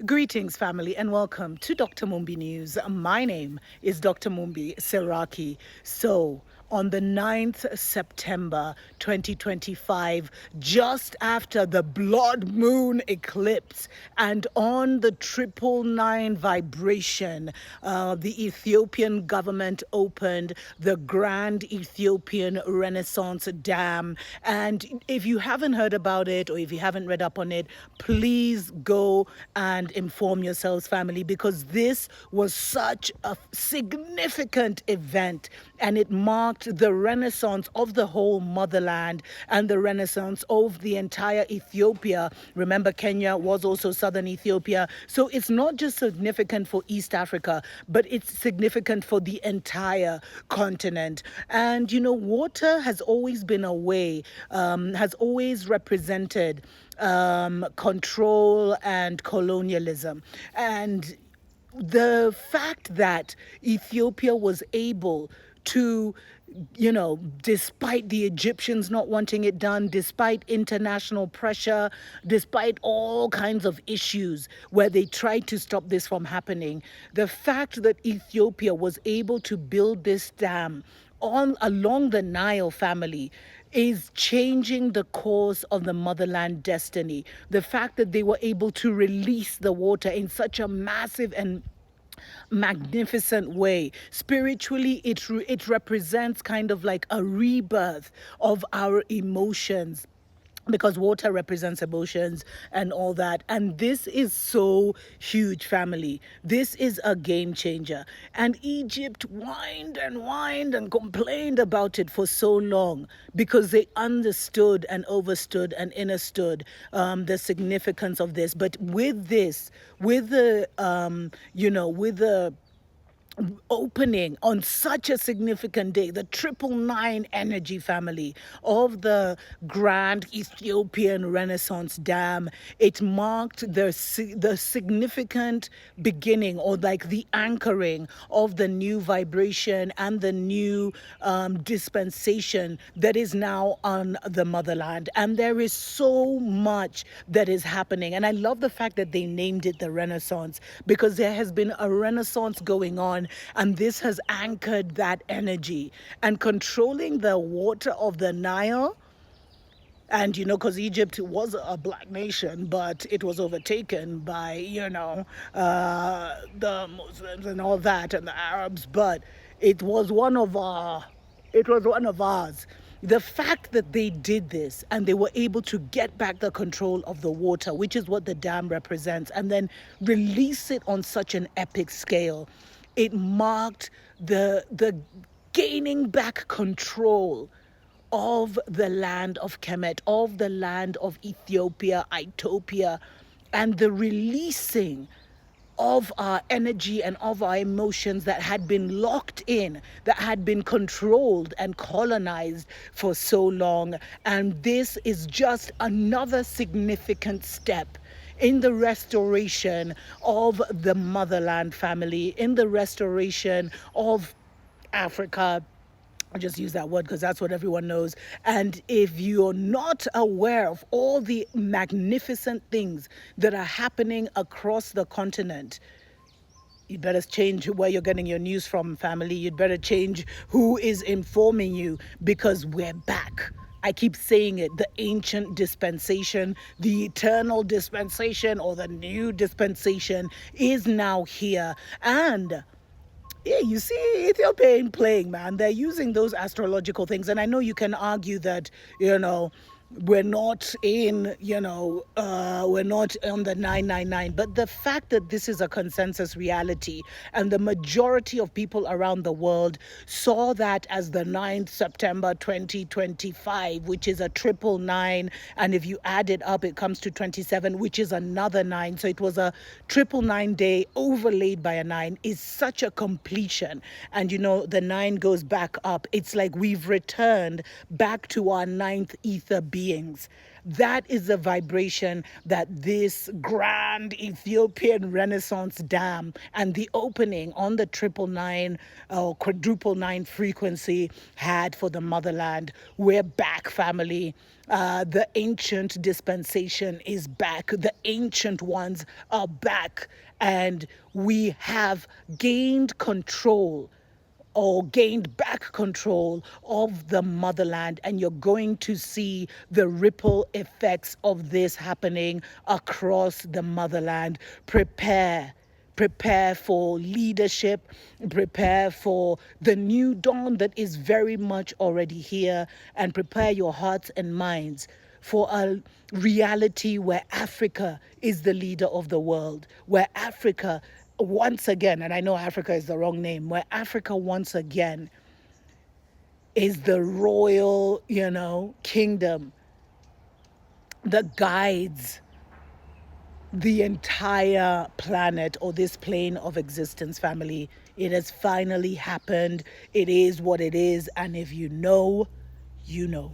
Greetings, family, and welcome to Dr. Mumbi News. My name is Dr. Mumbi Seraki. So, on the 9th September 2025, just after the Blood Moon Eclipse and on the 999 vibration, the Ethiopian government opened the Grand Ethiopian Renaissance Dam. And if you haven't heard about it or if you haven't read up on it, please go and inform yourselves, family, because this was such a significant event and it marked the renaissance of the whole motherland and the renaissance of the entire Ethiopia. Remember, Kenya was also southern Ethiopia. So it's not just significant for East Africa, but it's significant for the entire continent. And, water has always been a way, has always represented control and colonialism. And the fact that Ethiopia was able to, despite the Egyptians not wanting it done, despite international pressure, despite all kinds of issues where they tried to stop this from happening, the fact that Ethiopia was able to build this dam along the Nile, family, is changing the course of the motherland destiny. The fact that they were able to release the water in such a massive and magnificent way. Spiritually, it represents kind of like a rebirth of our emotions, because water represents emotions and all that. And this is so huge, family. This is a game changer. And Egypt whined and complained about it for so long because they understood and overstood and understood the significance of this. But with this, with the opening on such a significant day, the 999 energy, family, of the Grand Ethiopian Renaissance Dam, it marked the significant beginning, or like the anchoring of the new vibration and the new dispensation that is now on the motherland. And there is so much that is happening. And I love the fact that they named it the Renaissance, because there has been a renaissance going on, and this has anchored that energy and controlling the water of the Nile. And, because Egypt was a black nation, but it was overtaken by, the Muslims and all that, and the Arabs. But it was one of ours. The fact that they did this and they were able to get back the control of the water, which is what the dam represents, and then release it on such an epic scale, it marked the gaining back control of the land of Kemet, of the land of Ethiopia, and the releasing of our energy and of our emotions that had been locked in, that had been controlled and colonized for so long. And this is just another significant step in the restoration of the motherland, family, in the restoration of Africa. I just use that word because that's what everyone knows. And if you're not aware of all the magnificent things that are happening across the continent, you'd better change where you're getting your news from, family. You'd better change who is informing you, because we're back. I keep saying it, the ancient dispensation, the eternal dispensation, or the new dispensation is now here. And yeah, you see, Ethiopia ain't playing, man. They're using those astrological things. And I know you can argue that, we're not we're not on the 999. But the fact that this is a consensus reality, and the majority of people around the world saw that as the 9th September 2025, which is a 999. And if you add it up, it comes to 27, which is another 9. So it was a 999 day overlaid by a 9, is such a completion. And, the 9 goes back up. It's like we've returned back to our 9th ether beings. That is the vibration that this grand Ethiopian Renaissance dam and the opening on the 999 or quadruple nine frequency had for the motherland. We're back, family. The ancient dispensation is back. The ancient ones are back. And we have gained control or gained back control of the motherland, and you're going to see the ripple effects of this happening across the motherland. Prepare for leadership, prepare for the new dawn that is very much already here, and prepare your hearts and minds for a reality where Africa is the leader of the world, where Africa once again, and I know Africa is the wrong name, where Africa once again is the royal, kingdom that guides the entire planet or this plane of existence, family. It has finally happened. It is what it is. And if you know, you know.